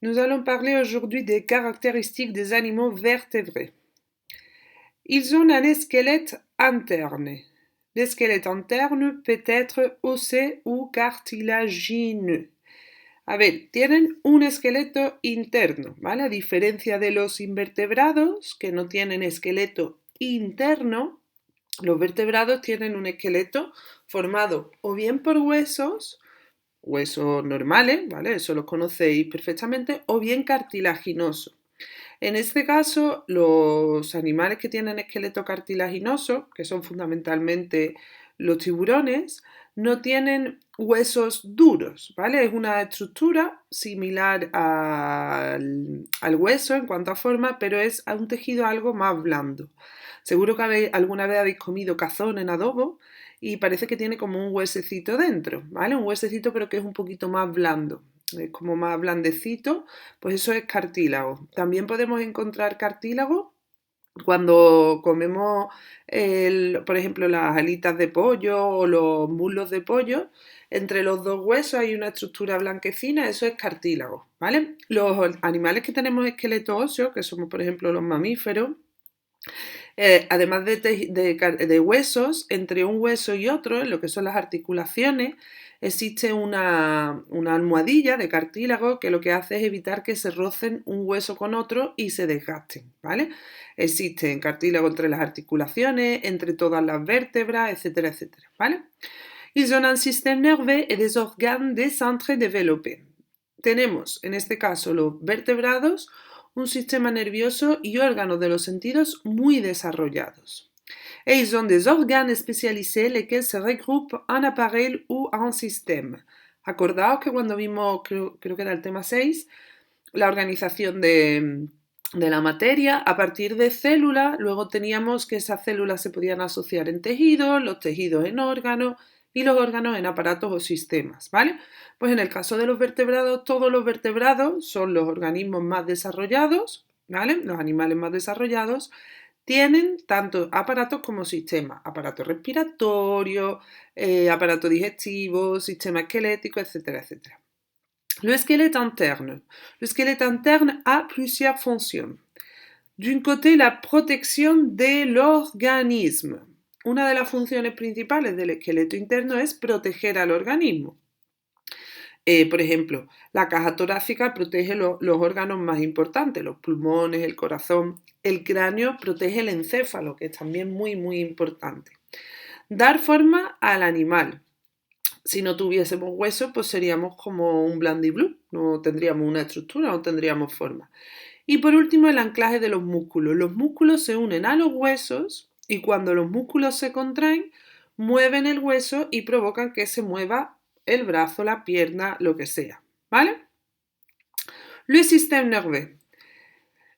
Nous allons parler aujourd'hui des caractéristiques des animaux vertébrés. Ils ont un squelette interne. Le squelette interne peut être osseux ou cartilagineux. A ver, tienen un esqueleto interno, ¿vale? A diferencia de los invertebrados, que no tienen esqueleto interno, los vertebrados tienen un esqueleto formado o bien por huesos normales, ¿vale? Eso los conocéis perfectamente, o bien cartilaginoso. En este caso, los animales que tienen esqueleto cartilaginoso, que son fundamentalmente los tiburones, no tienen huesos duros, ¿vale? Es una estructura similar al hueso en cuanto a forma, pero es un tejido algo más blando. Seguro que alguna vez habéis comido cazón en adobo y parece que tiene como un huesecito dentro, ¿vale? Un huesecito pero que es un poquito más blando, es como más blandecito, pues eso es cartílago. También podemos encontrar cartílago cuando comemos, por ejemplo, las alitas de pollo o los muslos de pollo, entre los dos huesos hay una estructura blanquecina, eso es cartílago, ¿vale? Los animales que tenemos esqueleto óseo, que somos por ejemplo los mamíferos, además de huesos, entre un hueso y otro, en lo que son las articulaciones, existe una almohadilla de cartílago que lo que hace es evitar que se rocen un hueso con otro y se desgasten, ¿vale? Existen cartílago entre las articulaciones, entre todas las vértebras, etcétera, etcétera, ¿vale? Ils ont un système nerveux et des organes décentrés développés. Tenemos, en este caso, los vertebrados, un sistema nervioso y órganos de los sentidos muy desarrollados. Et ils ont des organes spécialisés lesquels se regroupent en appareil ou en système. Acordaos que cuando vimos, creo que era el tema 6, la organización de la materia, a partir de células, luego teníamos que esas células se podían asociar en tejidos, los tejidos en órganos y los órganos en aparatos o sistemas, ¿vale? Pues en el caso de los vertebrados, todos los vertebrados son los organismos más desarrollados, ¿vale? Los animales más desarrollados tienen tanto aparatos como sistemas, aparato respiratorio, aparato digestivo, sistema esquelético, etcétera, etcétera. Le squelette interne. Le squelette interne a plusieurs fonctions. D'un côté, la protección de l'organisme. Una de las funciones principales del esqueleto interno es proteger al organismo. Por ejemplo, la caja torácica protege los órganos más importantes, los pulmones, el corazón. El cráneo protege el encéfalo, que es también muy, muy importante. Dar forma al animal. Si no tuviésemos huesos, pues seríamos como un blandiblue, no tendríamos una estructura, no tendríamos forma. Y por último, el anclaje de los músculos. Los músculos se unen a los huesos y cuando los músculos se contraen, mueven el hueso y provocan que se mueva el brazo, la pierna, lo que sea, ¿vale? Le système nerveux.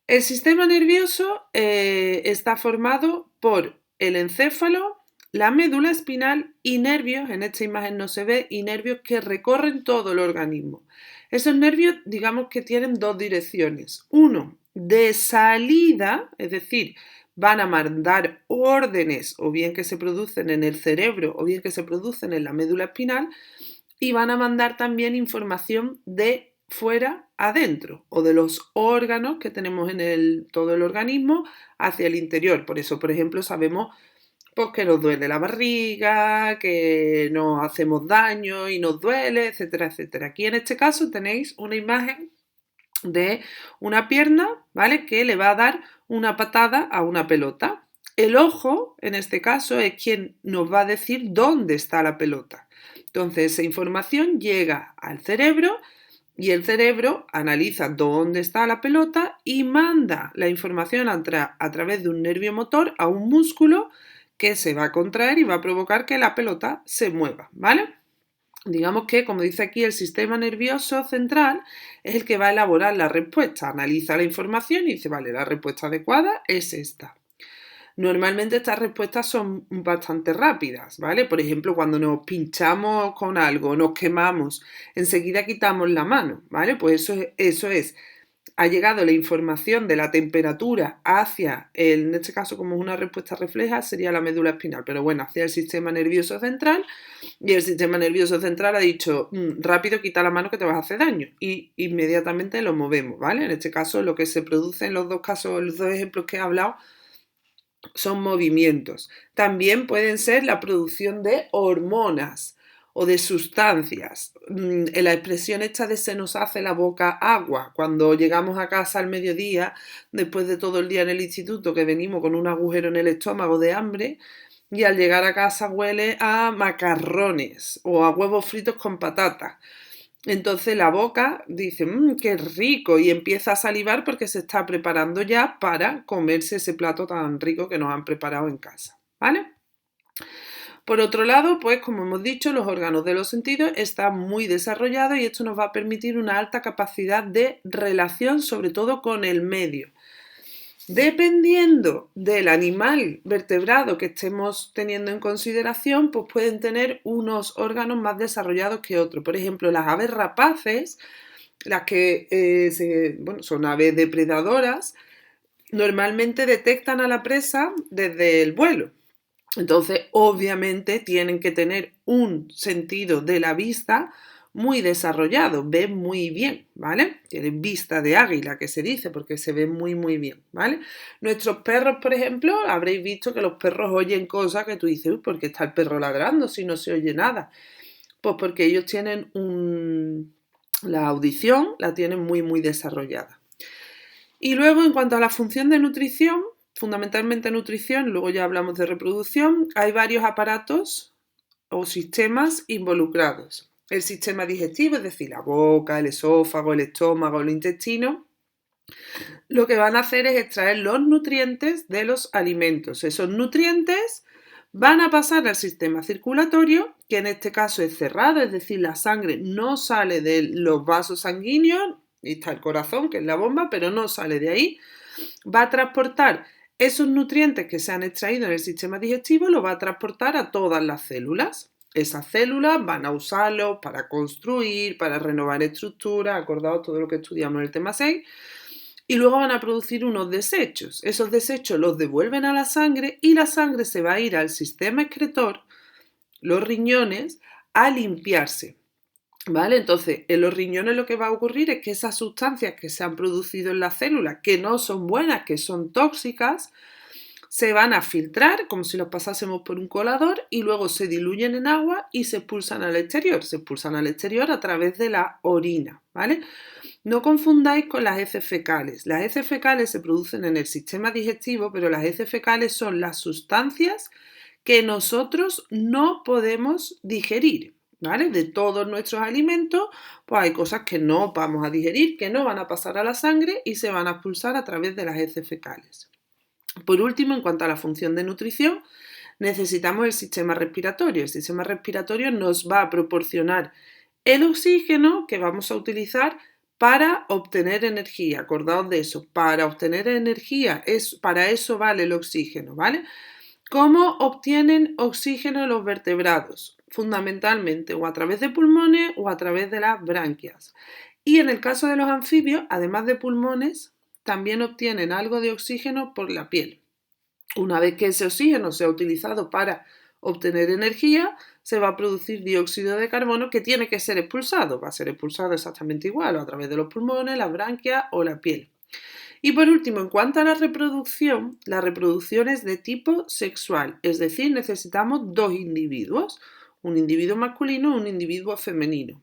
El sistema nervioso está formado por el encéfalo, la médula espinal y nervios, en esta imagen no se ve, y nervios que recorren todo el organismo. Esos nervios, digamos que tienen dos direcciones. Uno, de salida, es decir, van a mandar órdenes, o bien que se producen en el cerebro, o bien que se producen en la médula espinal, y van a mandar también información de fuera adentro o de los órganos que tenemos en todo el organismo hacia el interior. Por eso, por ejemplo, sabemos pues, que nos duele la barriga, que nos hacemos daño y nos duele, etcétera, etcétera. Aquí en este caso tenéis una imagen de una pierna, ¿vale? Que le va a dar una patada a una pelota. El ojo, en este caso, es quien nos va a decir dónde está la pelota. Entonces, esa información llega al cerebro y el cerebro analiza dónde está la pelota y manda la información a través de un nervio motor a un músculo que se va a contraer y va a provocar que la pelota se mueva, ¿vale? Digamos que, como dice aquí, el sistema nervioso central es el que va a elaborar la respuesta, analiza la información y dice, vale, la respuesta adecuada es esta. Normalmente estas respuestas son bastante rápidas, ¿vale? Por ejemplo, cuando nos pinchamos con algo, nos quemamos, enseguida quitamos la mano, ¿vale? Pues eso es ha llegado la información de la temperatura hacia, en este caso como es una respuesta refleja, sería la médula espinal, pero bueno, hacia el sistema nervioso central, y el sistema nervioso central ha dicho, rápido, quita la mano que te vas a hacer daño, y inmediatamente lo movemos, ¿vale? En este caso lo que se produce en los dos casos, los dos ejemplos que he hablado, son movimientos. También pueden ser la producción de hormonas o de sustancias. En la expresión esta de se nos hace la boca agua, cuando llegamos a casa al mediodía, después de todo el día en el instituto, que venimos con un agujero en el estómago de hambre, y al llegar a casa huele a macarrones o a huevos fritos con patatas. Entonces la boca dice, qué rico, y empieza a salivar porque se está preparando ya para comerse ese plato tan rico que nos han preparado en casa, ¿vale? Por otro lado, pues como hemos dicho, los órganos de los sentidos están muy desarrollados y esto nos va a permitir una alta capacidad de relación, sobre todo con el medio. Dependiendo del animal vertebrado que estemos teniendo en consideración, pues pueden tener unos órganos más desarrollados que otros. Por ejemplo, las aves rapaces, las que son aves depredadoras, normalmente detectan a la presa desde el vuelo. Entonces, obviamente, tienen que tener un sentido de la vista muy desarrollado, ven muy bien, ¿vale? Tienen vista de águila, que se dice, porque se ven muy, muy bien, ¿vale? Nuestros perros, por ejemplo, habréis visto que los perros oyen cosas que tú dices, uy, ¿por qué está el perro ladrando si no se oye nada? Pues porque ellos tienen la audición, la tienen muy, muy desarrollada. Y luego, en cuanto a la función de nutrición, fundamentalmente nutrición, luego ya hablamos de reproducción, hay varios aparatos o sistemas involucrados. El sistema digestivo, es decir, la boca, el esófago, el estómago, el intestino, lo que van a hacer es extraer los nutrientes de los alimentos. Esos nutrientes van a pasar al sistema circulatorio, que en este caso es cerrado, es decir, la sangre no sale de los vasos sanguíneos, y está el corazón, que es la bomba, pero no sale de ahí. Va a transportar esos nutrientes que se han extraído en el sistema digestivo, lo va a transportar a todas las células. Esas células van a usarlos para construir, para renovar estructuras, acordaos todo lo que estudiamos en el tema 6, y luego van a producir unos desechos. Esos desechos los devuelven a la sangre y la sangre se va a ir al sistema excretor, los riñones, a limpiarse. ¿Vale? Entonces, en los riñones lo que va a ocurrir es que esas sustancias que se han producido en las células, que no son buenas, que son tóxicas, se van a filtrar como si los pasásemos por un colador y luego se diluyen en agua y se expulsan al exterior. Se expulsan al exterior a través de la orina, ¿vale? No confundáis con las heces fecales. Las heces fecales se producen en el sistema digestivo, pero las heces fecales son las sustancias que nosotros no podemos digerir, ¿vale? De todos nuestros alimentos, pues hay cosas que no vamos a digerir, que no van a pasar a la sangre y se van a expulsar a través de las heces fecales. Por último, en cuanto a la función de nutrición, necesitamos el sistema respiratorio. El sistema respiratorio nos va a proporcionar el oxígeno que vamos a utilizar para obtener energía. Acordaos de eso, para obtener energía, para eso vale el oxígeno, ¿vale? ¿Cómo obtienen oxígeno los vertebrados? Fundamentalmente o a través de pulmones o a través de las branquias. Y en el caso de los anfibios, además de pulmones, también obtienen algo de oxígeno por la piel. Una vez que ese oxígeno sea utilizado para obtener energía, se va a producir dióxido de carbono que tiene que ser expulsado. Va a ser expulsado exactamente igual, o a través de los pulmones, las branquias o la piel. Y por último, en cuanto a la reproducción es de tipo sexual, es decir, necesitamos dos individuos, un individuo masculino y un individuo femenino.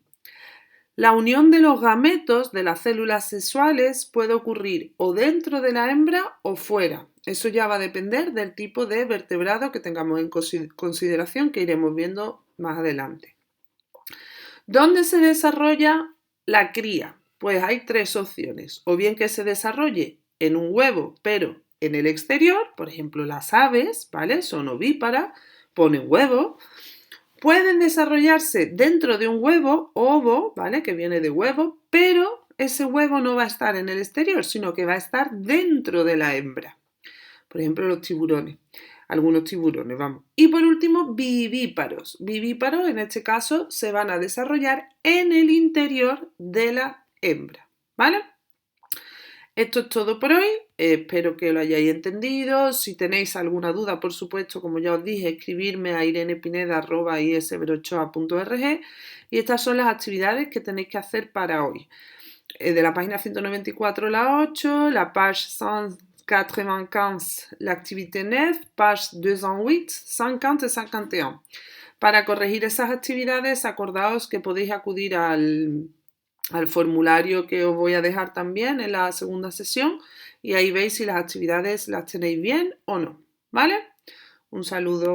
La unión de los gametos de las células sexuales puede ocurrir o dentro de la hembra o fuera. Eso ya va a depender del tipo de vertebrado que tengamos en consideración, que iremos viendo más adelante. ¿Dónde se desarrolla la cría? Pues hay tres opciones. O bien que se desarrolle en un huevo, pero en el exterior, por ejemplo las aves, ¿vale? Son ovíparas, ponen huevos. Pueden desarrollarse dentro de un huevo, ovo, ¿vale? Que viene de huevo, pero ese huevo no va a estar en el exterior, sino que va a estar dentro de la hembra. Por ejemplo, los tiburones. Algunos tiburones, vamos. Y por último, vivíparos. Vivíparos, en este caso, se van a desarrollar en el interior de la hembra, ¿vale? Esto es todo por hoy, espero que lo hayáis entendido. Si tenéis alguna duda, por supuesto, como ya os dije, escribirme a irenepineda@isbrochoa.org y estas son las actividades que tenéis que hacer para hoy. De la página 194 la 8, la page 195 l'activité 9, page 208, 50 et 51. Para corregir esas actividades, acordaos que podéis acudir al formulario que os voy a dejar también en la segunda sesión y ahí veis si las actividades las tenéis bien o no, ¿vale? Un saludo.